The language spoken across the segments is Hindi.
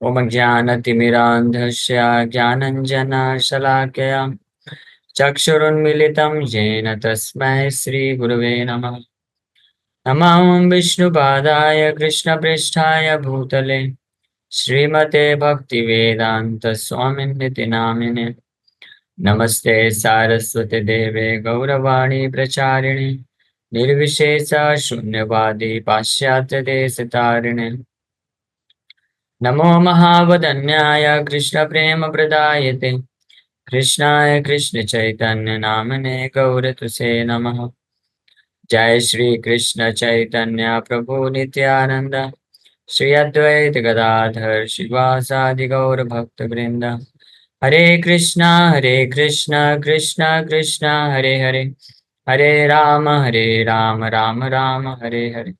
ओम ज्ञानतिमिरान्धस्य ज्ञानञ्जनशलाकया चक्षुरुन्मिलितं येन तस्मै श्रीगुरवे नमः। नमः विष्णुपादाय कृष्णपृष्ठाय भूतले श्रीमते भक्तिवेदान्तस्वामिनिति नामिने। नमस्ते सारस्वती देवे गौरवाणी प्रचारिणे निर्विशेष शून्यवादी पाश्चात्यदेशतारिणे। नमो महावदन्याय कृष्णप्रेमप्रदायते कृष्णाय कृष्णचैतन्य नामने गौरतुसे नमः। जय श्री कृष्ण चैतन्य प्रभु नित्यानंद श्री अद्वैत गदाधर श्रीवासादि गौर भक्त वृंद। हरे कृष्णा कृष्ण कृष्णा हरे हरे, हरे राम राम राम हरे हरे।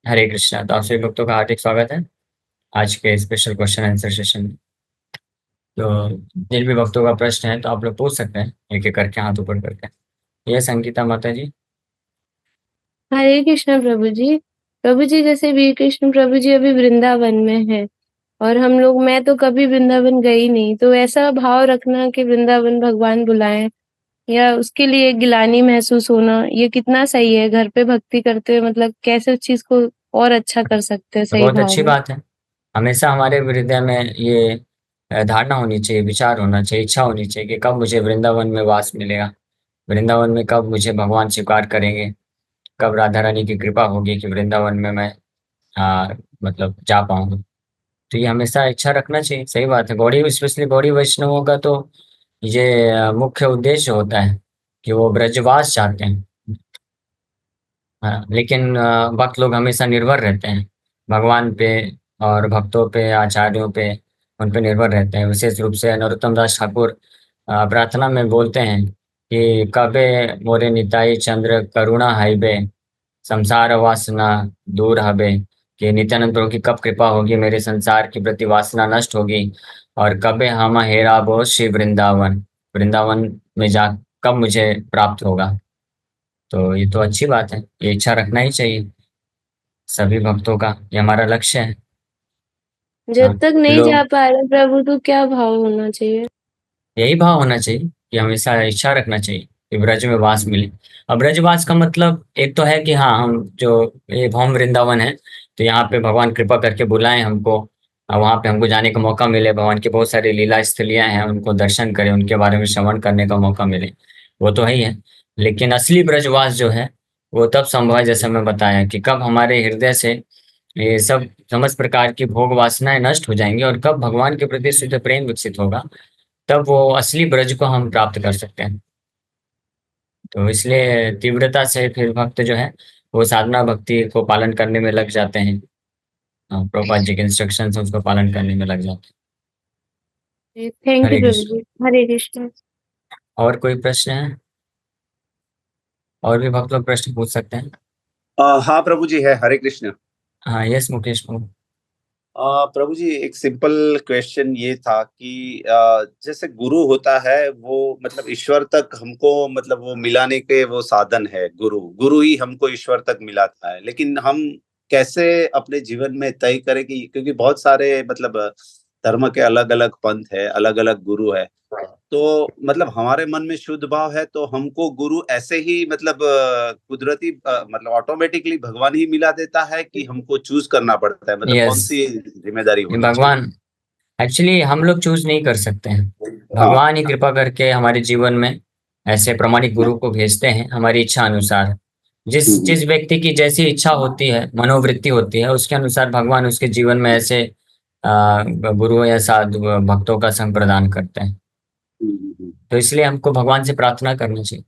हरे कृष्णा। तो आप सभी भक्तों का हार्दिक स्वागत है आज के स्पेशल क्वेश्चन आंसर सेशन में। तो जिन भी भक्तों का प्रश्न है तो आप लोग पूछ सकते हैं एक एक करके हाथ ऊपर करके। ये संगीता माता जी। हरे कृष्ण प्रभु जी। प्रभु जी, जैसे वीर कृष्ण प्रभु जी अभी वृंदावन में है और हम लोग, मैं तो कभी वृंदावन गई नहीं, तो ऐसा भाव रखना कि वृंदावन भगवान बुलाएं या उसके लिए गिलानी महसूस होना, ये कितना सही है? घर पे भक्ति करते हुए मतलब कैसे उस चीज को और अच्छा कर सकते हैं सही बहुत भाव अच्छी में? बात है। हमेशा हमारे हृदय में ये धारणा होनी चाहिए, विचार होना चाहिए, इच्छा होनी चाहिए कि कब मुझे वृंदावन में वास मिलेगा, वृंदावन में कब मुझे भगवान स्वीकार करेंगे, कब राधा रानी की कृपा होगी कि वृंदावन में मैं मतलब जा पाऊंगा। तो ये हमेशा इच्छा रखना चाहिए। सही बात है। गौड़ी स्पेशली गौड़ी वैष्णवों का तो ये मुख्य उद्देश्य होता है कि वो ब्रजवास चाहते हैं। हाँ, लेकिन भक्त लोग हमेशा निर्भर रहते हैं भगवान पे और भक्तों पे, आचार्यों पे, उन पे निर्भर रहते हैं। विशेष रूप से नरोत्तम दास ठाकुर प्रार्थना में बोलते हैं कि कबे मोरे निताई चंद्र करुणा हाइबे संसार वासना दूर हबे। कि नित्यानंद प्रभु की कब कृपा होगी, मेरे संसार की प्रति वासना नष्ट होगी, और कबे हम हेरा बो श्री वृंदावन, वृंदावन में जा कब मुझे प्राप्त होगा। तो ये तो अच्छी बात है, ये इच्छा रखना ही चाहिए सभी भक्तों का, ये हमारा लक्ष्य है। जब हाँ, तक नहीं लोग जा पा रहे प्रभु, तो क्या भाव होना चाहिए? यही भाव होना चाहिए कि हमेशा इच्छा रखना चाहिए कि ब्रज में वास मिले। अब ब्रजवास का मतलब एक तो है कि हाँ, हम जो ये भौम वृंदावन है तो यहाँ पे भगवान कृपा करके बुलाएं हमको, और वहाँ पे हमको जाने का मौका मिले, भगवान की बहुत सारी लीला स्थलियाँ हैं उनको दर्शन करें, उनके बारे में श्रवण करने का मौका मिले, वो तो है ही है। लेकिन असली ब्रजवास जो है वो तब संभव है, जैसे मैं बताया, कि कब हमारे हृदय से ये सब समस्त प्रकार की भोग वासनाएं नष्ट हो जाएंगी और कब भगवान के प्रति शुद्ध प्रेम विकसित होगा, तब वो असली ब्रज को हम प्राप्त कर सकते हैं। तो इसलिए तीव्रता से फिर भक्त जो है वो साधना भक्ति को पालन करने में लग जाते हैं। प्रभुपाद जी के इंस्ट्रक्शंस हैं उसको पालन करने में लग जाते हैं। थैंक यू हरे प्रभु कृष्ण। जी। हरे कृष्ण। और कोई प्रश्न है? और भी भक्त लोग प्रश्न पूछ सकते हैं। हाँ प्रभु जी, है। हरे कृष्ण। हाँ, यस मुकेश प्रभु। प्रभु जी, एक सिंपल क्वेश्चन ये था कि जैसे गुरु होता है वो मतलब ईश्वर तक हमको मतलब वो मिलाने के वो साधन है। गुरु गुरु ही हमको ईश्वर तक मिलाता है, लेकिन हम कैसे अपने जीवन में तय करें कि, क्योंकि बहुत सारे मतलब धर्म के अलग अलग पंथ है, अलग अलग गुरु है, तो मतलब हमारे मन में शुद्ध भाव है तो हमको गुरु ऐसे ही मतलब कुदरती मतलब ऑटोमेटिकली भगवान ही मिला देता है कि हमको चूज करना पड़ता है, मतलब कौन यस, सी जिम्मेदारी ये होनी चाहिए? भगवान एक्चुअली हम लोग चूज नहीं कर सकते हैं। हाँ। भगवान ही कृपा करके हमारे जीवन में ऐसे प्रमाणिक गुरु को भेजते हैं हमारी इच्छा अनुसार। जिस हम्म, जिस व्यक्ति की जैसी इच्छा होती है, मनोवृत्ति होती है, उसके अनुसार भगवान उसके जीवन में ऐसे गुरुओं या साधु भक्तों का संग प्रदान करते हैं। हम्म। तो इसलिए हमको भगवान से प्रार्थना करनी चाहिए,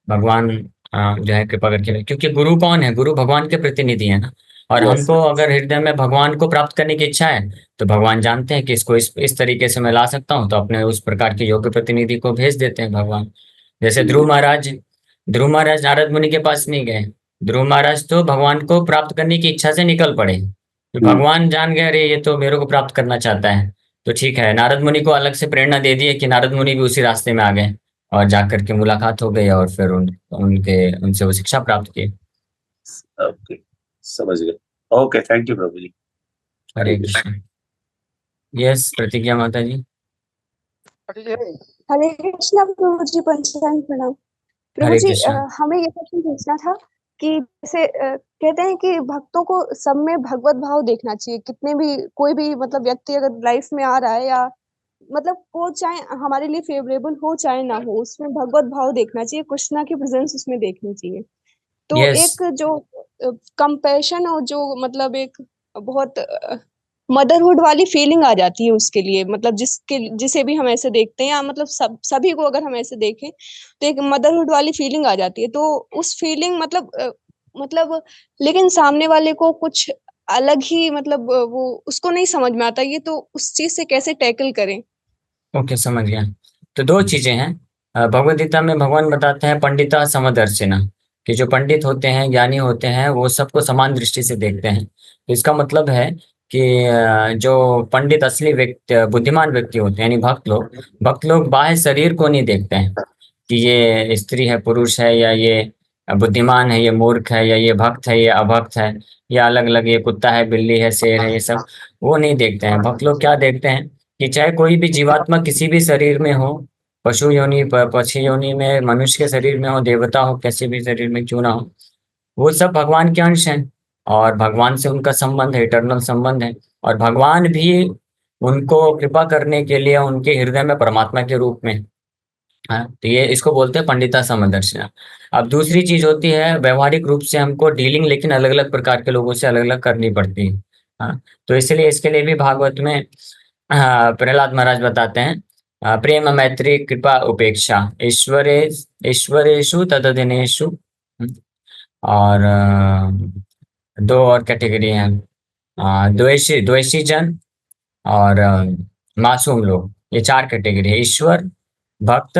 भगवान जो है कृपा करके, क्योंकि गुरु कौन है? गुरु भगवान के प्रतिनिधि है ना। और यस। हमको अगर हृदय में भगवान को प्राप्त करने की इच्छा है तो भगवान जानते हैं कि इसको इस तरीके से मैं ला सकता हूँ, तो अपने उस प्रकार के योग्य प्रतिनिधि को भेज देते हैं भगवान। जैसे ध्रुव महाराज नारद मुनि के पास नहीं गए। ध्रुव महाराज तो भगवान को प्राप्त करने की इच्छा से निकल पड़े, तो भगवान जान गए अरे ये तो मेरे को प्राप्त करना चाहता है, तो ठीक है, नारद मुनि को अलग से प्रेरणा दे दी है कि नारद मुनि भी उसी रास्ते में आ गए, और जाकर के मुलाकात हो गई और फिर उनसे वो शिक्षा प्राप्त की। ओके, समझ गए। Okay, thank you Prabhu ji. Hare Krishna. Yes Pratigya Mata जी। हरे कृष्णा प्रभु जी, पंचांग प्रणाम। प्रभु हरे जी, कृष्णा। हमें ये क्वेश्चन पूछना था कि जैसे कहते हैं कि भक्तों को सब में भगवत भाव देखना चाहिए, कितने भी कोई भी मतलब व्यक्ति अगर लाइफ में आ रहा है या मतलब वो चाहे हमारे लिए फेवरेबल हो चाहे ना हो, उसमें भगवत भाव देखना चाहिए, कृष्णा की प्रेजेंस उसमें देखनी चाहिए। तो यस। एक जो कंपैशन और जो मतलब एक बहुत मदरहुड वाली फीलिंग आ जाती है उसके लिए, मतलब जिसे भी हम ऐसे देखते हैं या मतलब सभी को अगर हम ऐसे देखें तो एक मदरहुड वाली फीलिंग आ जाती है। तो उस फीलिंग मतलब लेकिन सामने वाले को कुछ अलग ही मतलब वो उसको नहीं समझ में आता, ये तो उस चीज से कैसे टैकल करें? ओके, समझ गया। तो दो चीजें हैं। भगवद गीता में भगवान बताते हैं पंडिता समदर्शिना, कि जो पंडित होते हैं, ज्ञानी होते हैं, वो सबको समान दृष्टि से देखते हैं। तो इसका मतलब है कि जो पंडित असली व्यक्ति, बुद्धिमान व्यक्ति होते हैं, यानी भक्त लोग बाह्य शरीर को नहीं देखते हैं कि ये स्त्री है, पुरुष है, या ये बुद्धिमान है, ये मूर्ख है, या ये भक्त है, ये अभक्त है, या अलग अलग, ये कुत्ता है, बिल्ली है, शेर है, ये सब वो नहीं देखते हैं। भक्त लोग क्या देखते हैं कि चाहे कोई भी जीवात्मा किसी भी शरीर में हो, पशु योनि, पक्षी योनि में, मनुष्य के शरीर में हो, देवता हो, किसी भी शरीर में क्यों ना हो, वो सब भगवान के अंश हैं। और भगवान से उनका संबंध है, इटर्नल संबंध है। और भगवान भी उनको कृपा करने के लिए उनके हृदय में परमात्मा के रूप में, हाँ, तो ये इसको बोलते हैं पंडिता समदर्शना। अब दूसरी चीज होती है व्यवहारिक रूप से हमको डीलिंग, लेकिन अलग अलग प्रकार के लोगों से अलग अलग करनी पड़ती है। हाँ, तो इसलिए इसके लिए भी भागवत में प्रहलाद महाराज बताते हैं प्रेम मैत्री कृपा उपेक्षा ईश्वरे ईश्वरेशु तदधिनेशु। और दो और कैटेगरी हैं, द्वेषी द्वेषी जन और मासूम लोग। ये चार कैटेगरी है, ईश्वर, भक्त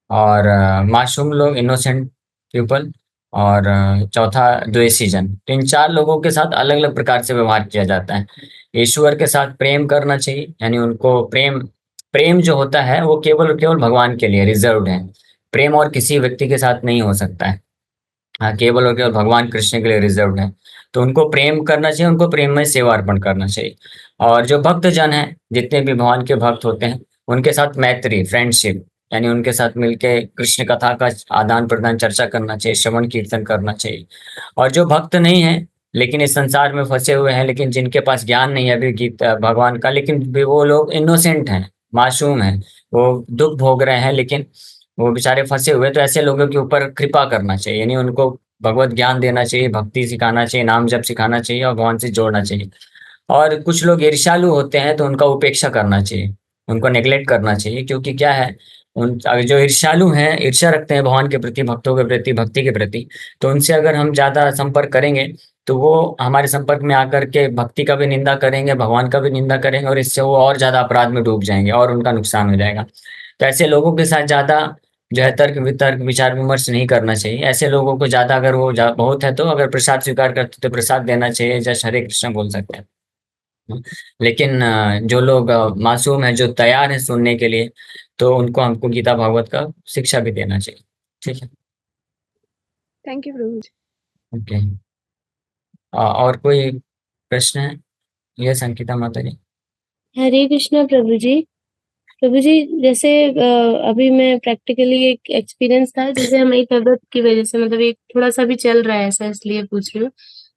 और मासूम लोग, इनोसेंट पीपल, और चौथा द्वेषी जन। तो इन चार लोगों के साथ अलग अलग प्रकार से व्यवहार किया जाता है। ईश्वर के साथ प्रेम करना चाहिए, यानी उनको प्रेम, प्रेम जो होता है वो केवल और केवल भगवान के लिए रिजर्व्ड है। प्रेम और किसी व्यक्ति के साथ नहीं हो सकता है। हाँ, केवल और केवल भगवान कृष्ण के लिए रिजर्व्ड है। तो उनको प्रेम करना चाहिए, उनको प्रेम में सेवा अर्पण करना चाहिए। और जो भक्त जन है, जितने भी भगवान के भक्त होते हैं, उनके साथ मैत्री, फ्रेंडशिप, यानी उनके साथ मिलके कृष्ण कथा का आदान प्रदान, चर्चा करना चाहिए, श्रवण कीर्तन करना चाहिए। और जो भक्त नहीं है लेकिन इस संसार में फंसे हुए हैं, लेकिन जिनके पास ज्ञान नहीं है अभी गीता भगवान का, लेकिन भी वो लोग इनोसेंट हैं, मासूम हैं, वो दुख भोग रहे हैं, लेकिन वो बेचारे फंसे हुए, तो ऐसे लोगों के ऊपर कृपा करना चाहिए, यानी उनको भगवत ज्ञान देना चाहिए, भक्ति सिखाना चाहिए, नाम जप सिखाना चाहिए और भगवान से जोड़ना चाहिए। और कुछ लोग ईर्ष्यालु होते हैं तो उनका उपेक्षा करना चाहिए, उनको नेग्लेक्ट करना चाहिए। क्योंकि क्या है, उन अगर जो ईर्ष्यालु हैं, ईर्ष्या रखते हैं भगवान के प्रति, भक्तों के प्रति, भक्ति के प्रति, तो उनसे अगर हम ज्यादा संपर्क करेंगे तो वो हमारे संपर्क में आकर के भक्ति का भी निंदा करेंगे, भगवान का भी निंदा करेंगे, और इससे वो और ज्यादा अपराध में डूब जाएंगे और उनका नुकसान हो जाएगा। तो ऐसे लोगों के साथ ज्यादा जो है तर्क वितर्क, विचार विमर्श नहीं करना चाहिए। ऐसे लोगों को ज्यादा, अगर वो बहुत है तो अगर प्रसाद स्वीकार करते तो प्रसाद देना चाहिए, जैसे हरे कृष्ण बोल सकते हैं। लेकिन जो लोग मासूम है, जो तैयार है सुनने के लिए, तो उनको हमको गीता भागवत का शिक्षा भी देना चाहिए। ठीक है। Thank you Prabhu ji. Okay. और कोई प्रश्न है? ये संकिता माता जी। हरे कृष्णा प्रभु जी। प्रभु जी, जैसे अभी मैं प्रैक्टिकली एक एक्सपीरियंस था, जैसे हमारी तबीयत की वजह से मतलब एक थोड़ा सा भी चल रहा है ऐसा, इसलिए पूछ रही हूँ।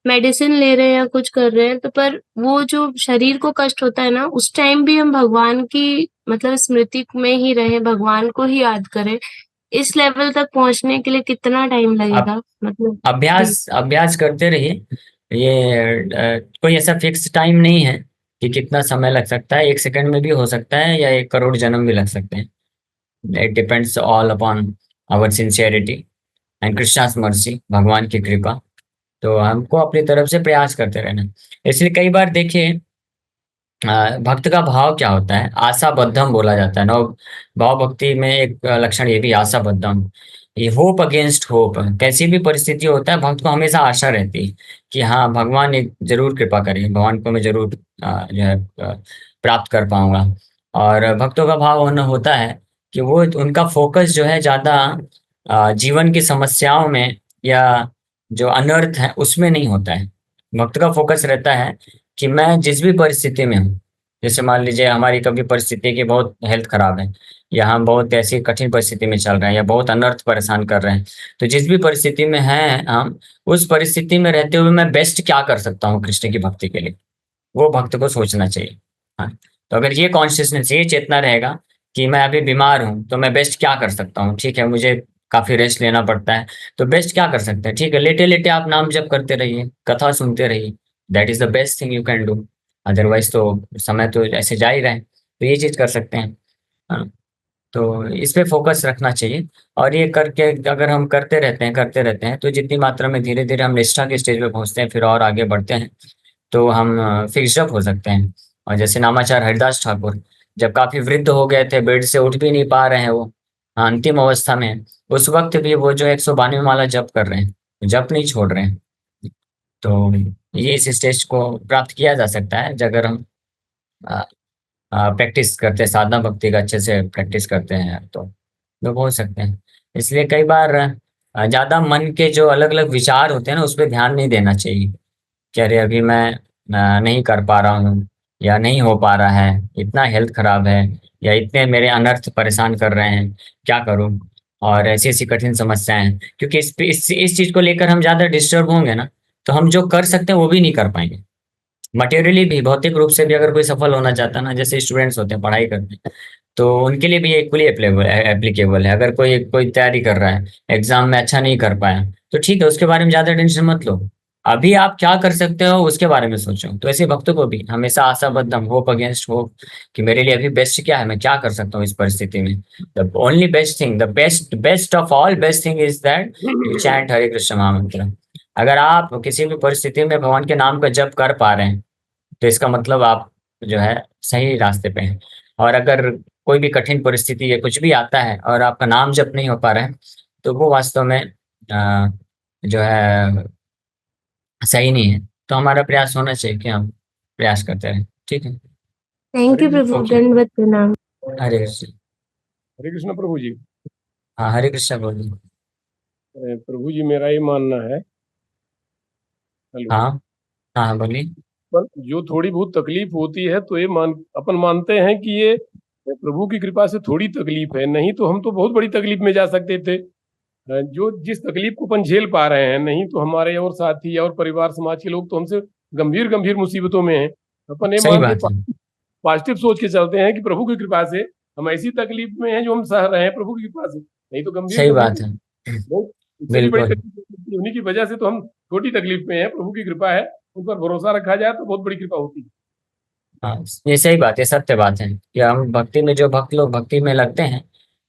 मेडिसिन ले रहे हैं या कुछ कर रहे हैं तो पर वो जो शरीर को कष्ट होता है ना, उस टाइम भी हम भगवान की मतलब स्मृति में ही रहें, भगवान को ही याद करें। इस लेवल तक पहुंचने के लिए कितना टाइम आप लगेगा मतलब? जी। अभ्यास अभ्यास करते रहिए। ये कोई ऐसा फिक्स टाइम नहीं है कि कितना समय लग सकता है, 1 सेकंड में भी हो सकता है या 1 करोड़ जन्म भी लग सकते हैं। It depends all upon our sincerity and Krishna's mercy, भगवान की कृपा। तो हमको अपनी तरफ से प्रयास करते रहना। इसलिए कई बार देखिए, भक्त का भाव क्या होता है, आशाबद्धम बोला जाता है ना। भाव भक्ति में एक लक्षण ये भी आशाबद्धम, ये होप अगेंस्ट होप। कैसी भी परिस्थिति होता है, भक्त को हमेशा आशा रहती है कि हाँ भगवान एक जरूर कृपा करें, भगवान को मैं जरूर जो है प्राप्त कर पाऊंगा। और भक्तों का भाव होना होता है कि वो उनका फोकस जो है ज्यादा जीवन की समस्याओं में या जो अनर्थ है उसमें नहीं होता है। भक्त का फोकस रहता है कि मैं जिस भी परिस्थिति में हूँ, जैसे मान लीजिए हमारी कभी परिस्थिति की बहुत हेल्थ खराब है, या हम बहुत ऐसी कठिन परिस्थिति में चल रहे हैं, या बहुत अनर्थ परेशान कर रहे हैं, तो जिस भी परिस्थिति में हैं हम, उस परिस्थिति में रहते हुए मैं बेस्ट क्या कर सकता हूँ कृष्ण की भक्ति के लिए, वो भक्त को सोचना चाहिए। हाँ, तो अगर ये कॉन्शियसनेस, ये चेतना रहेगा कि मैं अभी बीमार हूँ तो मैं बेस्ट क्या कर सकता हूँ, ठीक है मुझे काफी रेस्ट लेना पड़ता है, तो बेस्ट क्या कर सकते हैं, ठीक है लेटे लेटे आप नाम जप करते रहिए, कथा सुनते रहिए, that is the best thing you can do. Otherwise तो समय तो ऐसे जा ही रहे हैं, तो ये चीज कर सकते हैं। हाँ, तो इस पे फोकस रखना चाहिए। और ये करके अगर हम करते रहते हैं तो जितनी मात्रा में धीरे धीरे हम निष्ठा के स्टेज पे पहुंचते हैं, फिर और आगे बढ़ते हैं, तो हम फिक्स्ड अप हो सकते हैं। और जैसे नामाचार हरिदास ठाकुर जब काफी वृद्ध हो गए थे, बेड से उठ भी नहीं पा रहे हैं वो, हाँ, अंतिम अवस्था में हैं, उस वक्त भी वो जो 192 माला जप कर रहे हैं, जप नहीं छोड़ रहे हैं। तो ये इस स्टेज को प्राप्त किया जा सकता है अगर हम प्रैक्टिस करते हैं, साधना भक्ति का अच्छे से प्रैक्टिस करते हैं, तो लोग हो सकते हैं। इसलिए कई बार ज्यादा मन के जो अलग अलग विचार होते हैं ना, उस पर ध्यान नहीं देना चाहिए कि अरे अभी मैं नहीं कर पा रहा हूँ, या नहीं हो पा रहा है, इतना हेल्थ खराब है, या इतने मेरे अनर्थ परेशान कर रहे हैं, क्या करूँ, और ऐसी ऐसी कठिन समस्याएं हैं। क्योंकि इस चीज को लेकर हम ज्यादा डिस्टर्ब होंगे ना, तो हम जो कर सकते हैं वो भी नहीं कर पाएंगे। मटेरियली भी, भौतिक रूप से भी अगर कोई सफल होना चाहता है ना, जैसे स्टूडेंट्स होते हैं पढ़ाई करते हैं, तो उनके लिए भी ये इक्वली एप्लीकेबल है। अगर कोई कोई तैयारी कर रहा है, एग्जाम में अच्छा नहीं कर पाया, तो ठीक है उसके बारे में ज्यादा टेंशन मत लो, अभी आप क्या कर सकते हो उसके बारे में सोचो। तो ऐसे भक्तों को भी हमेशा आशाबद्ध, होप अगेंस्ट होप, कि मेरे लिए अभी बेस्ट क्या है, मैं क्या कर सकता हूँ इस परिस्थिति में। The only best thing, the best best of all best thing is that you chant Hare Krishna महामंत्र। अगर आप किसी भी परिस्थिति में भगवान के नाम का जप कर पा रहे हैं, तो इसका मतलब आप जो है सही रास्ते पे हैं। और अगर कोई भी कठिन परिस्थिति या कुछ भी आता है और आपका नाम जप नहीं हो पा रहा है, तो वो वास्तव में जो है सही नहीं है। तो हमारा प्रयास होना चाहिए कि हम प्रयास करते रहें। ठीक है, थैंक यू प्रभु, ओके, दंडवत प्रणाम। हरे कृष्ण। हरे कृष्ण प्रभु जी। हाँ, हरे कृष्ण बोलिए। प्रभु जी मेरा ये मानना है, हेलो, हाँ हाँ बोलिए। पर जो थोड़ी बहुत तकलीफ होती है तो ये अपन मानते हैं कि ये प्रभु की कृपा से थोड़ी तकलीफ है, नहीं तो हम तो बहुत बड़ी तकलीफ में जा सकते थे। जो जिस तकलीफ को अपन झेल पा रहे हैं, नहीं तो हमारे और साथी और परिवार समाज के लोग तो हमसे गंभीर गंभीर मुसीबतों में हैं। अपन ये सही मान के बात है, पॉजिटिव सोच के चलते हैं कि प्रभु की कृपा से हम ऐसी तकलीफ में हैं जो हम सह रहे हैं प्रभु की कृपा से, नहीं तो गंभीर सही तकलीफ बात है, बहुत, इससे भी बड़ी बिल्कुल। तकलीफ होती है। उन्हीं की वजह से तो हम छोटी तकलीफ में हैं, प्रभु की कृपा है, उन पर भरोसा रखा जाए तो बहुत बड़ी कृपा होती है। हाँ, ये सही बात है, सत्य बात है कि हम भक्ति में, जो भक्त लोग भक्ति में लगते हैं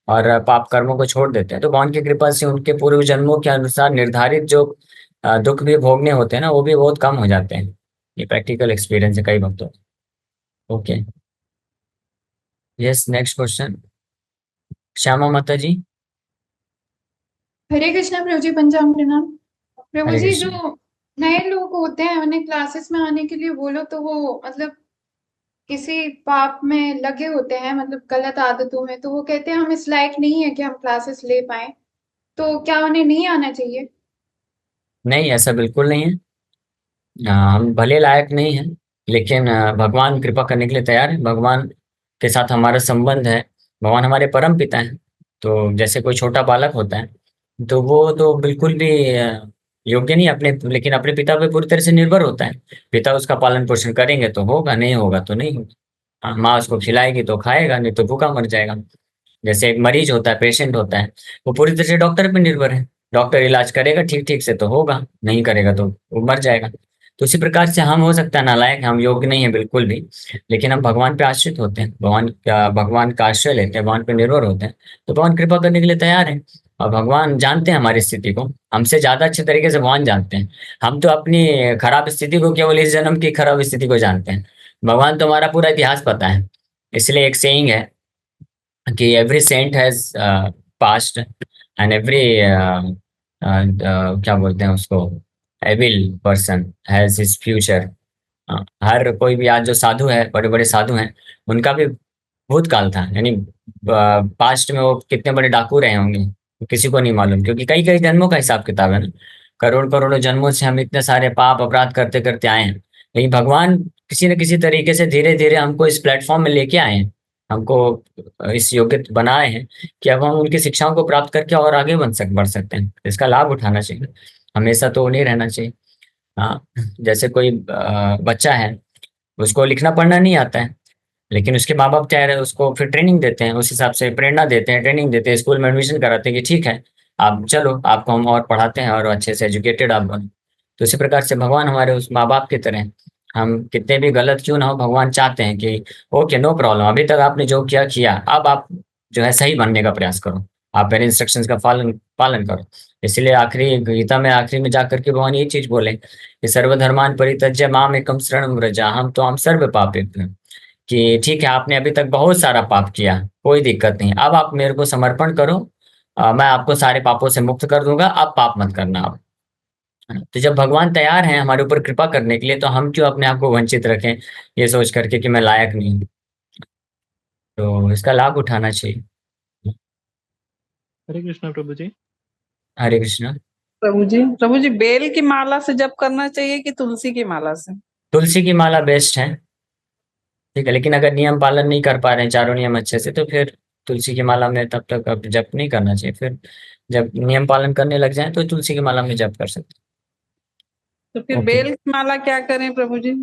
और पाप कर्मों को छोड़ देते हैं, तो भगवान की कृपा से उनके पूर्व जन्मों के अनुसार निर्धारित जो दुख भी भोगने होते हैं ना, वो भी बहुत कम हो जाते हैं। ये प्रैक्टिकल एक्सपीरियंस है कई भक्तों का। Okay, yes, next question, Shyama माता जी। हरे कृष्णा प्रभु जी, पंचांग प्रणाम। प्रभु हरे जी, कृष्ण। जो नए लोग होते हैं उन्हें क्लासेस में आने के लिए बोलो तो वो मतलब किसी पाप में लगे होते हैं, मतलब गलत आदतों में, तो वो कहते हैं हम इस लायक नहीं है कि हम क्लासेस ले पाए, तो क्या उन्हें नहीं आना चाहिए? नहीं, ऐसा बिल्कुल नहीं है। हम भले लायक नहीं हैं, लेकिन भगवान कृपा करने के लिए तैयार है। भगवान के साथ हमारा संबंध है, भगवान हमारे परम पिता हैं। तो जैसे कोई छोटा बालक होता है, तो वो तो बिल्कुल भी योग्य नहीं अपने, लेकिन अपने पिता पे पूरी तरह से निर्भर होता है। पिता उसका पालन पोषण करेंगे तो होगा, नहीं होगा तो नहीं होगा। माँ उसको खिलाएगी तो खाएगा, नहीं तो भूखा मर जाएगा। जैसे एक मरीज होता है, पेशेंट होता है, वो पूरी तरह से डॉक्टर पे निर्भर है। डॉक्टर इलाज करेगा ठीक ठीक से तो होगा, नहीं करेगा तो वो मर जाएगा। तो उसी प्रकार से हम, हो सकता है नालायक, हम योग्य नहीं है बिल्कुल भी, लेकिन हम भगवान पे आश्रित होते हैं, भगवान का आश्रय लेते हैं, भगवान पे निर्भर होते हैं। तो भगवान कृपा करने के लिए तैयार है। और भगवान जानते हैं हमारी स्थिति को, हमसे ज्यादा अच्छे तरीके से भगवान जानते हैं। हम तो अपनी खराब स्थिति को, केवल इस जन्म की खराब स्थिति को जानते हैं। भगवान तो हमारा पूरा इतिहास पता है। इसलिए एक सेइंग है कि every saint has past, and every क्या बोलते हैं उसको, evil person has his future. हर कोई भी आज जो साधु है, बड़े बड़े साधु हैं, उनका भी भूतकाल था, यानी पास्ट में वो कितने बड़े डाकू रहे होंगे, किसी को नहीं मालूम, क्योंकि कई कई जन्मों का हिसाब किताब है ना। करोड़ करोड़ों जन्मों से हम इतने सारे पाप अपराध करते करते आए हैं। लेकिन भगवान किसी न किसी तरीके से धीरे-धीरे हमको इस प्लेटफ़ॉर्म में लेके आए हैं। हमको इस योग्य बनाए हैं कि अब हम उनकी शिक्षाओं को प्राप्त करके और आगे बढ़ सकते हैं। इसका लाभ उठाना चाहिए। हमेशा तो नहीं रहना चाहिए। हाँ, जैसे कोई बच्चा है, उसको लिखना-पढ़ना नहीं आता है, लेकिन उसके माँ-बाप क्या है उसको फिर ट्रेनिंग देते हैं, उस हिसाब से प्रेरणा देते हैं, ट्रेनिंग देते हैं, स्कूल में एडमिशन कराते हैं कि ठीक है, आप चलो, आपको हम और पढ़ाते हैं और अच्छे से एजुकेटेड आप बनो। तो इसी प्रकार से भगवान हमारे उस माँ-बाप की तरह हैं। हम कितने भी गलत क्यों ना हो, भगवान चाहते हैं कि ओके, नो प्रॉब्लम, अभी तक आपने जो किया, अब आप जो है सही बनने का प्रयास करो। आप मेरे इंस्ट्रक्शंस का पालन पालन करो। इसलिए आखिरी गीता में आखिरी में जाकर के भगवान यही चीज़ बोले कि सर्वधर्मान् परित्यज्य माम एकम शरणं व्रज, हम तो हम सर्व पापेभ्यो, कि ठीक है आपने अभी तक बहुत सारा पाप किया, कोई दिक्कत नहीं, अब आप मेरे को समर्पण करो, मैं आपको सारे पापों से मुक्त कर दूंगा, आप पाप मत करना अब। है ना? तो जब भगवान तैयार हैं हमारे ऊपर कृपा करने के लिए, तो हम क्यों अपने आप को वंचित रखें ये सोच करके कि मैं लायक नहीं हूँ। तो इसका लाभ उठाना चाहिए। हरे कृष्णा प्रभु जी। हरे कृष्णा। प्रभु जी बेल की माला से जप करना चाहिए कि तुलसी की माला से? तुलसी की माला बेस्ट है, ठीक है, लेकिन अगर नियम पालन नहीं कर पा रहे हैं चारों नियम अच्छे से, तो फिर तुलसी की माला में तब तक अब जप नहीं करना चाहिए। फिर जब नियम पालन करने लग जाए तो तुलसी की माला में जप कर सकते तो फिर ओके। बेल की माला क्या करें प्रभु जी?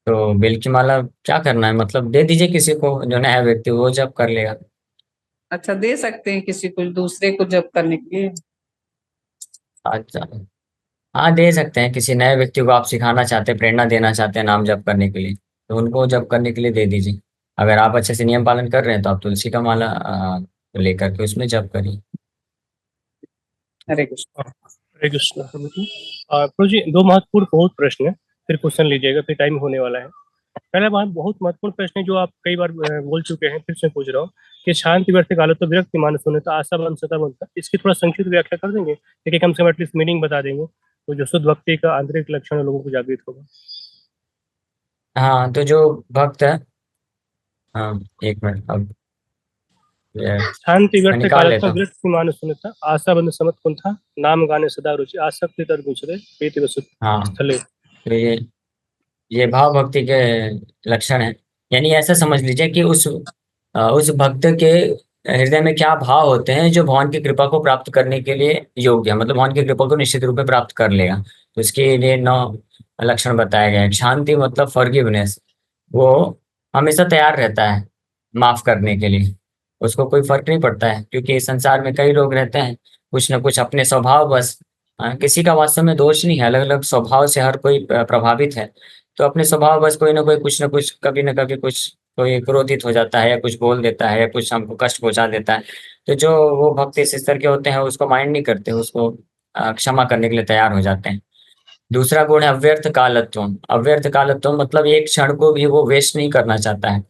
तो बेल की माला क्या करना है, मतलब दे दीजिए किसी को, जो नया व्यक्ति वो जप कर लेगा। अच्छा, दे सकते हैं किसी को दूसरे को जप करने के लिए? अच्छा, हाँ दे सकते हैं, किसी नए व्यक्ति को आप सिखाना चाहते हैं, प्रेरणा देना चाहते हैं नाम जप करने के लिए, तो उनको जप करने के लिए दे दीजिए। अगर आप अच्छे से नियम पालन कर रहे हैं तो आप तुलसी का माला लेकर के उसमें जप करिए। हरे कृष्ण। हरे कृष्णा प्रभु जी। प्रभु जी, दो महत्वपूर्ण बहुत प्रश्न है, फिर क्वेश्चन लीजिएगा, फिर टाइम होने वाला है। पहला बहुत महत्वपूर्ण प्रश्न है जो आप कई बार बोल चुके हैं, फिर से पूछ रहा हूँ कि शांति व्यर्थ काल तो विरक्ति मानस होने तो आशा बन सता बनता, इसकी थोड़ा संक्षिप्त व्याख्या कर देंगे, एक कम से कम एटलीस्ट मीनिंग बता देंगे, तो जो शुद्ध भक्ति का आंतरिक लक्षण लोगों को जागृत होगा। हाँ, तो जो भक्त है, हाँ एक मिनट, अब शांति मैं व्यर्थ निकाल कालत्व लेता हूँ। विरक्ति मानस होने था आशा बंध समत कुंठा नाम गाने सदा रुचि आसक्ति तर गुचरे प्रीति वसु हाँ, स्थले। तो ये भाव भक्ति के लक्षण है। यानी ऐसा समझ लीजिए कि उस भक्त के हृदय में क्या भाव होते हैं जो भगवान की कृपा को प्राप्त करने के लिए योग्य है, मतलब भगवान की कृपा को निश्चित रूप में प्राप्त कर लेगा। तो इसके लिए 9 लक्षण बताए गए हैं। शांति मतलब फॉरगिवनेस, वो हमेशा तैयार रहता है माफ करने के लिए, उसको कोई फर्क नहीं पड़ता है, क्योंकि इस संसार में कई लोग रहते हैं, कुछ न कुछ अपने स्वभाव बस, किसी का वास्तव में दोष नहीं है, अलग अलग स्वभाव से हर कोई प्रभावित है। तो अपने स्वभाव बस कोई ना कोई कुछ न कुछ कभी न कभी कुछ कोई क्रोधित हो जाता है या कुछ बोल देता है या कुछ हमको कष्ट पहुंचा देता है। तो जो वो भक्त इस स्तर के होते हैं उसको माइंड नहीं करते, उसको क्षमा करने के लिए तैयार हो जाते हैं। दूसरा गुण है अव्यर्थ कालत्वम। अव्यर्थ कालत्वम मतलब एक क्षण को भी वो वेस्ट नहीं करना चाहता है,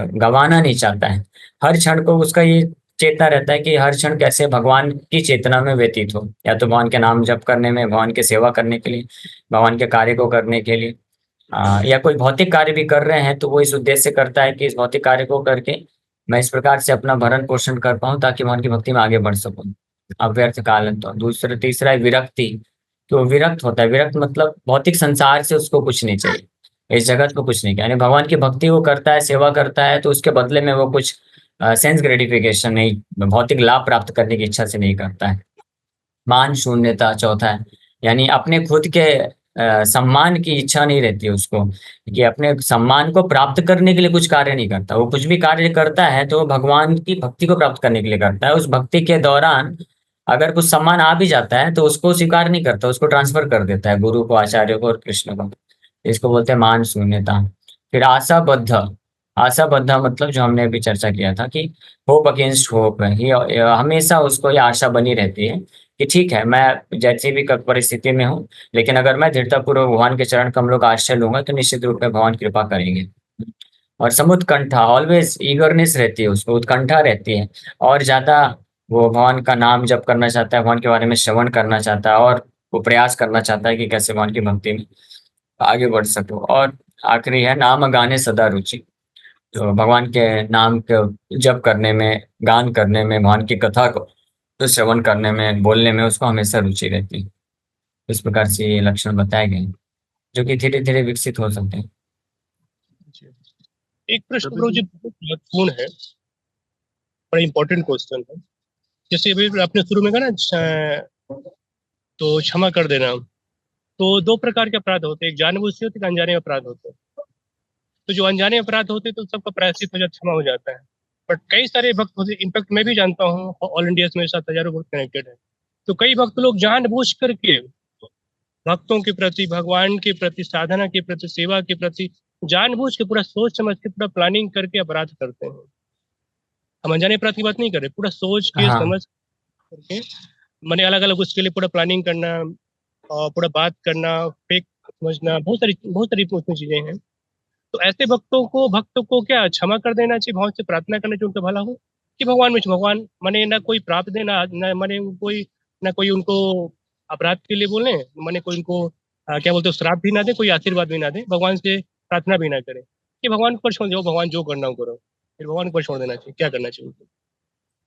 गंवाना नहीं चाहता है। हर क्षण को उसका ये चेतना रहता है कि हर क्षण कैसे भगवान की चेतना में व्यतीत हो, या तो भगवान के नाम जप करने में, भगवान की सेवा करने के लिए, भगवान के कार्य को करने के लिए, या कोई भौतिक कार्य भी कर रहे हैं तो वो इस उद्देश्य से करता है कि इस भौतिक कार्य को करके मैं इस प्रकार से अपना भरण पोषण कर पाऊं ताकि भगवान की भक्ति में आगे बढ़ सकूं। अव्यर्थ काल। तो दूसरा तीसरा है विरक्ति। तो विरक्त होता है, विरक्त मतलब भौतिक संसार से उसको कुछ नहीं चाहिए, इस जगत को कुछ नहीं, यानी भगवान की भक्ति वो करता है, सेवा करता है, तो उसके बदले में वो कुछ सेंस ग्रेटिफिकेशन नहीं, भौतिक लाभ प्राप्त करने की इच्छा से नहीं करता है। मान शून्यता चौथा है, यानी अपने खुद के सम्मान की इच्छा नहीं रहती उसको, कि अपने सम्मान को प्राप्त करने के लिए कुछ कार्य नहीं करता। वो कुछ भी कार्य करता है तो भगवान की भक्ति को प्राप्त करने के लिए करता है। उस भक्ति के दौरान अगर कुछ सम्मान आ भी जाता है तो उसको स्वीकार नहीं करता, उसको ट्रांसफर कर देता है गुरु को, आचार्य को और कृष्ण को। इसको बोलते हैं मान शून्यता। फिर आशाबद्ध। आशाबद्ध मतलब जो हमने अभी चर्चा किया था कि होप अगेंस्ट होप है, ये हमेशा उसको ये आशा बनी रहती है कि ठीक है मैं जैसी भी परिस्थिति में हूँ, लेकिन अगर मैं दृढ़तापूर्वक भगवान के चरण कमलों का आश्रय लूंगा तो निश्चित रूप में भगवान कृपा करेंगे। और समुत्कंठा, ऑलवेज ईगरनेस रहती है उसको, उत्कंठा रहती है, और ज्यादा वो भगवान का नाम जप करना चाहता है, भगवान के बारे में श्रवण करना चाहता है, और वो प्रयास करना चाहता है कि कैसे भगवान की भक्ति में आगे बढ़ सको। और आखिरी है नाम गाने सदा रुचि। तो भगवान के नाम के जप करने में, गान करने में, भगवान की कथा को तो श्रवण करने में, बोलने में उसको हमेशा रुचि रहती है। इस प्रकार से ये लक्षण बताए गए हैं। जो कि धीरे-धीरे विकसित हो सकते हैं। जी। एक प्रश्न प्रभु जी बहुत महत्वपूर्ण है, बड़ा इम्पोर्टेंट क्वेश्चन है। जैसे अभी आपने शुरू में कहा ना तो क्षमा कर देना, तो 2 प्रकार के अपराध होते हैं, एक जानबूझ के होते हैं, एक अनजाने अपराध होते हैं। तो जो अनजाने अपराध होते हैं तो सबका प्रायश्चित हो जाता, क्षमा हो जाता है। बट कई सारे भक्त होते, इनफैक्ट मैं भी जानता हूँ, ऑल इंडिया मेरे साथ हजारों भक्त कनेक्टेड है। तो कई भक्त लोग जानबूझ करके भक्तों के प्रति, भगवान के प्रति, साधना के प्रति, सेवा के प्रति जानबूझ के पूरा सोच समझ के पूरा प्लानिंग करके अपराध करते हैं। हम अनजाने अपराध की बात नहीं कर रहे, पूरा सोच के हाँ। समझ करके मैंने अलग अलग उसके लिए पूरा प्लानिंग करना और पूरा बात करना, फेक समझना, बहुत सारी उसमें चीजें हैं। तो ऐसे भक्तों को क्या क्षमा कर देना चाहिए, भगवान से प्रार्थना करना चाहिए उनका भला हो, कि भगवान माने ना कोई प्राप्त देना, ना माने कोई उनको अपराध के लिए बोले, माने कोई उनको क्या बोलते हो श्राप भी ना दे, कोई आशीर्वाद भी ना दे, भगवान से प्रार्थना भी ना करे कि भगवान पर छोड़ दो, भगवान जो करना हो करो, फिर भगवान पर छोड़ देना चाहिए। क्या करना चाहिए उनको?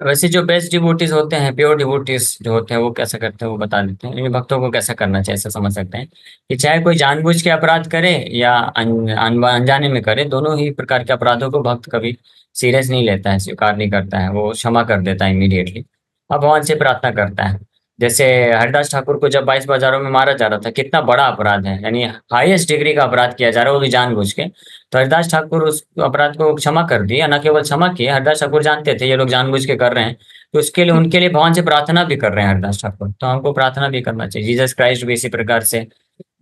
वैसे जो बेस्ट डिवोटीज होते हैं, प्योर डिवोटीज जो होते हैं, वो कैसे करते हैं वो बता देते हैं। इन भक्तों को कैसा करना चाहिए ऐसा समझ सकते हैं कि चाहे कोई जानबूझ के अपराध करे या अनजाने में करे, दोनों ही प्रकार के अपराधों को भक्त कभी सीरियस नहीं लेता है, स्वीकार नहीं करता है, वो क्षमा कर देता है इमीडिएटली और भगवान से प्रार्थना करता है। जैसे हरिदास ठाकुर को जब 22 बाजारों में मारा जा रहा था, कितना बड़ा अपराध है, यानी हाईएस्ट डिग्री का अपराध किया जा रहा है, वो भी जानबूझ के। तो हरिदास ठाकुर उस अपराध को क्षमा कर दिया, न केवल क्षमा किए, हरिदास ठाकुर जानते थे ये लोग जानबूझ के कर रहे हैं, तो उसके लिए उनके लिए भगवान से प्रार्थना भी कर रहे हैं हरिदास ठाकुर। तो हमको प्रार्थना भी करना चाहिए। जीसस क्राइस्ट भी इसी प्रकार से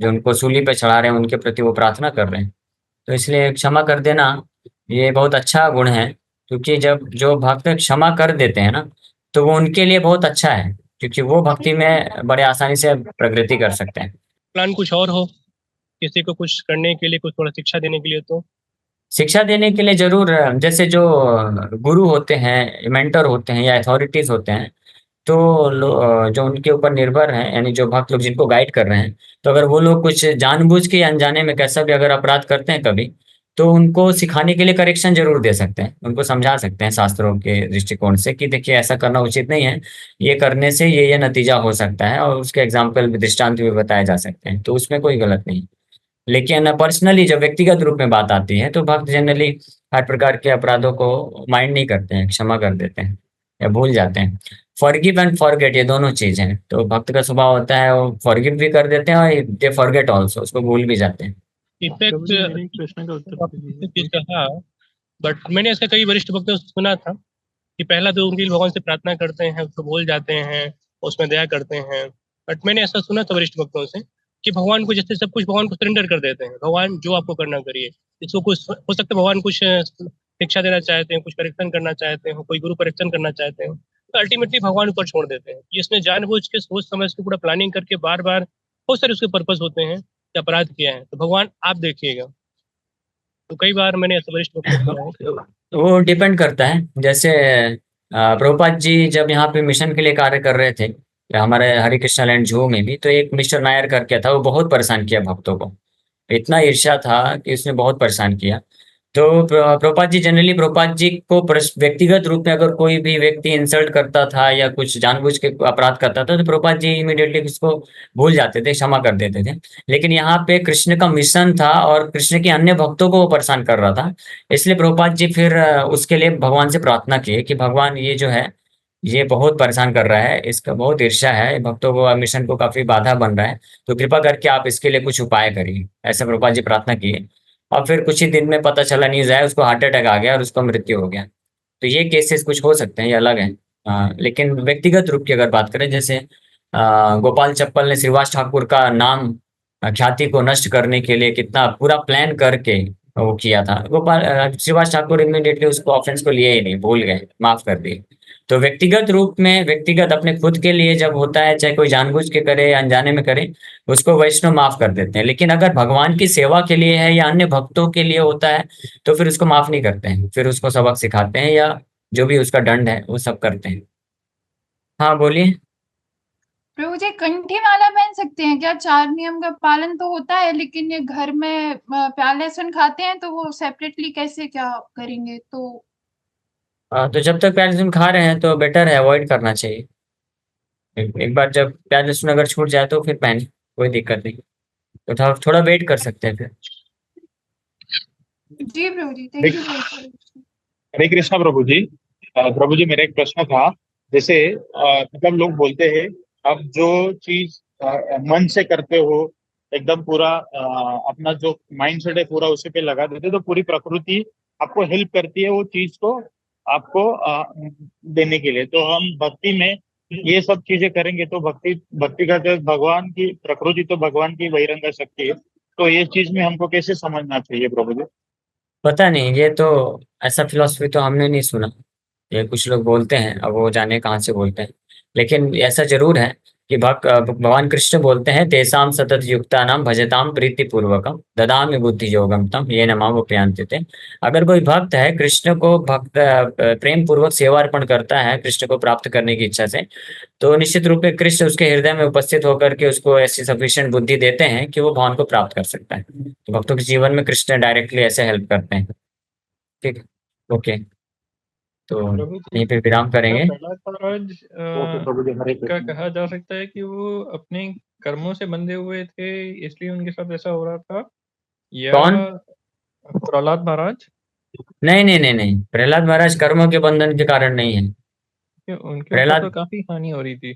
जो उनको सूली पे चढ़ा रहे हैं उनके प्रति वो प्रार्थना कर रहे हैं। तो इसलिए क्षमा कर देना ये बहुत अच्छा गुण है, क्योंकि जब जो भक्त क्षमा कर देते हैं ना, तो वो उनके लिए बहुत अच्छा है, क्योंकि वो भक्ति में बड़े आसानी से प्रगति कर सकते हैं। प्लान कुछ और हो, किसी को कुछ करने के लिए, कुछ थोड़ा शिक्षा देने के लिए, तो शिक्षा देने के लिए जरूर, जैसे जो गुरु होते हैं, मेंटर होते हैं या अथॉरिटीज होते हैं, तो जो उनके ऊपर निर्भर हैं, यानी जो भक्त लोग जिनको गाइड कर रहे हैं, तो अगर वो लोग कुछ जानबूझ के या अनजाने में कैसा भी अगर अपराध करते हैं कभी, तो उनको सिखाने के लिए करेक्शन जरूर दे सकते हैं, उनको समझा सकते हैं शास्त्रों के दृष्टिकोण से कि देखिए ऐसा करना उचित नहीं है, ये करने से ये नतीजा हो सकता है, और उसके एग्जाम्पल भी, दृष्टांत भी बताए जा सकते हैं, तो उसमें कोई गलत नहीं। लेकिन पर्सनली जब व्यक्तिगत रूप में बात आती है, तो भक्त जनरली हर प्रकार के अपराधों को माइंड नहीं करते हैं, क्षमा कर देते हैं या भूल जाते हैं। फॉरगिव एंड फॉरगेट ये दोनों चीज हैं। तो भक्त का स्वभाव होता है वो फॉरगिव भी कर देते हैं और दे फॉरगेट ऑल्सो, उसको भूल भी जाते हैं। इनफैक्ट प्रश्न का उत्तर कहा, बट मैंने इसका कई वरिष्ठ भक्तों से सुना था कि पहला तो उनके लिए भगवान से प्रार्थना करते हैं, उसको भूल जाते हैं, उसमें दया करते हैं। बट मैंने ऐसा सुना था वरिष्ठ भक्तों से कि भगवान को जैसे सब कुछ भगवान को सरेंडर कर देते हैं, भगवान जो आपको करना करिए। इसको कुछ हो सकता है भगवान कुछ शिक्षा देना चाहते हैं, कुछ करेक्शन करना चाहते हैं, कोई गुरु करेक्शन करना चाहते हैं, तो अल्टीमेटली भगवान ऊपर छोड़ देते हैं। इसने जानबूझ के सोच समझ के पूरा प्लानिंग करके बार बार बहुत सारे उसके पर्पज होते हैं कि अपराध किया है तो भगवान आप देखिएगा। तो कई बार मैंने ऐसा वरिष्ठ भक्तों से सुना है। वो डिपेंड करता है। जैसे प्रभुपाद जी जब यहाँ पे मिशन के लिए कार्य कर रहे थे, या हमारे हरे कृष्णा लैंड जू में भी, तो एक मिस्टर नायर करके था, वो बहुत परेशान किया भक्तों को, इतना ईर्ष्या था कि उसने बहुत परेशान किया। तो प्रभुपाद जी जनरली, प्रभुपाद जी को व्यक्तिगत रूप में अगर कोई भी व्यक्ति इंसल्ट करता था या कुछ जानबूझ के अपराध करता था, तो प्रभुपाद जी इमीडिएटली उसको भूल जाते थे, क्षमा कर देते थे। लेकिन यहाँ पे कृष्ण का मिशन था और कृष्ण के अन्य भक्तों को वो परेशान कर रहा था, इसलिए प्रभुपाद जी फिर उसके लिए भगवान से प्रार्थना किए कि भगवान ये जो है ये बहुत परेशान कर रहा है, इसका बहुत ईर्ष्या है, भक्तों को मिशन को काफी बाधा बन रहा है, तो कृपा करके आप इसके लिए कुछ उपाय करिए। ऐसे प्रभुपाद जी प्रार्थना किए, और फिर कुछ ही दिन में पता चला न्यूज आया, उसको हार्ट अटैक आ गया और उसको मृत्यु हो गया। तो ये केसेस कुछ हो सकते हैं, ये अलग है। लेकिन व्यक्तिगत रूप की अगर बात करें, जैसे गोपाल चप्पल ने श्रीवास ठाकुर का नाम ख्याति को नष्ट करने के लिए कितना पूरा प्लान करके वो किया था, श्रीवास ठाकुर इमीडिएटली उसको ऑफेंस को लिए ही नहीं, भूल गए, माफ कर दिए। तो व्यक्तिगत रूप में, व्यक्तिगत अपने खुद के लिए जब होता है, चाहे कोई जानबूझ के करे या अनजाने में करे, उसको वैष्णव माफ कर देते हैं। लेकिन अगर भगवान की सेवा के लिए है या अन्य भक्तों के लिए होता है, तो फिर उसको माफ नहीं करते हैं, फिर उसको सबक सिखाते हैं या जो भी उसका दंड है वो सब करते हैं। हाँ बोलिए। प्रभु जी कंठी माला पहन सकते हैं क्या? 4 नियम का पालन तो होता है, लेकिन ये घर में प्याज लहसुन खाते हैं, तो वो सेपरेटली कैसे क्या करेंगे? तो जब तक प्याज लहसुन खा रहे हैं तो बेटर है, अवॉइड करना चाहिए। एक बार जब प्याज लहसुन अगर छूट जाए तो फिर पहने, कोई दिक्कत नहीं। तो थोड़ा वेट कर सकते हैं फिर। जी प्रभु जी, थैंक यू हरे कृष्णा प्रभु जी। प्रभु जी, मेरा एक प्रश्न था। जैसे मतलब लोग बोलते हैं आप जो चीज मन से करते हो, एकदम पूरा अपना जो माइंड सेट है पूरा उसी पे लगा देते, तो पूरी प्रकृति आपको हेल्प करती है वो चीज को आपको देने के लिए। तो हम भक्ति में ये सब चीजें करेंगे तो भक्ति भक्ति करते वक्त भगवान की प्रकृति तो भगवान की बहिरंग शक्ति है, तो ये चीज में हमको कैसे समझना चाहिए प्रभु जी? पता नहीं, ये तो ऐसा फिलॉसफी तो हमने नहीं सुना। ये कुछ लोग बोलते हैं, अब वो जाने कहाँ से बोलते हैं। लेकिन ऐसा जरूर है कि भगवान कृष्ण बोलते हैं, तेसाम सतत युक्तानाम भजताम प्रीति पूर्वकम ददामि बुद्धि योगम तम ये नमामि प्रयांत्यते। अगर कोई भक्त है, कृष्ण को प्रेम पूर्वक सेवा अर्पण करता है कृष्ण को प्राप्त करने की इच्छा से, तो निश्चित रूप से कृष्ण उसके हृदय में उपस्थित होकर के उसको ऐसी सफिशिएंट बुद्धि देते हैं कि वो भगवान को प्राप्त कर सकता है। तो भक्तों के जीवन में कृष्ण डायरेक्टली ऐसे हेल्प करते हैं। ठीक है, ओके, तो प्रभु जी, यहीं पे विराम क्या करेंगे। प्रहलाद महाराज प्रभु जी, हरे का कृष्ण। कहा जा सकता है कि वो अपने कर्मों से बंधे हुए थे इसलिए उनके साथ ऐसा हो रहा था, या कौन? प्रहलाद महाराज? नहीं नहीं नहीं नहीं, प्रहलाद महाराज कर्मों के बंधन के कारण नहीं है। कि उनके ऊपर तो प्रहलाद, काफी हानि हो रही थी।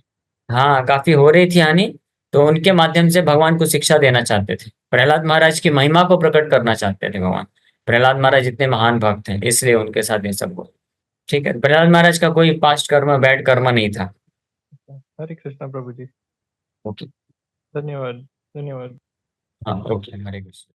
हाँ, काफी हो रही थी हानि, तो उनके माध्यम से भगवान को शिक्षा देना चाहते थे। प्रहलाद महाराज की महिमा को प्रकट करना चाहते थे भगवान। प्रहलाद महाराज इतने महान भक्त हैं, इसलिए उनके साथ ये सब हुआ। ठीक है, प्रहलाद महाराज का कोई पास्ट कर्म, बैड कर्म नहीं था। हरे कृष्णा प्रभु जी, ओके, धन्यवाद धन्यवाद। हाँ, ओके, हरे कृष्ण।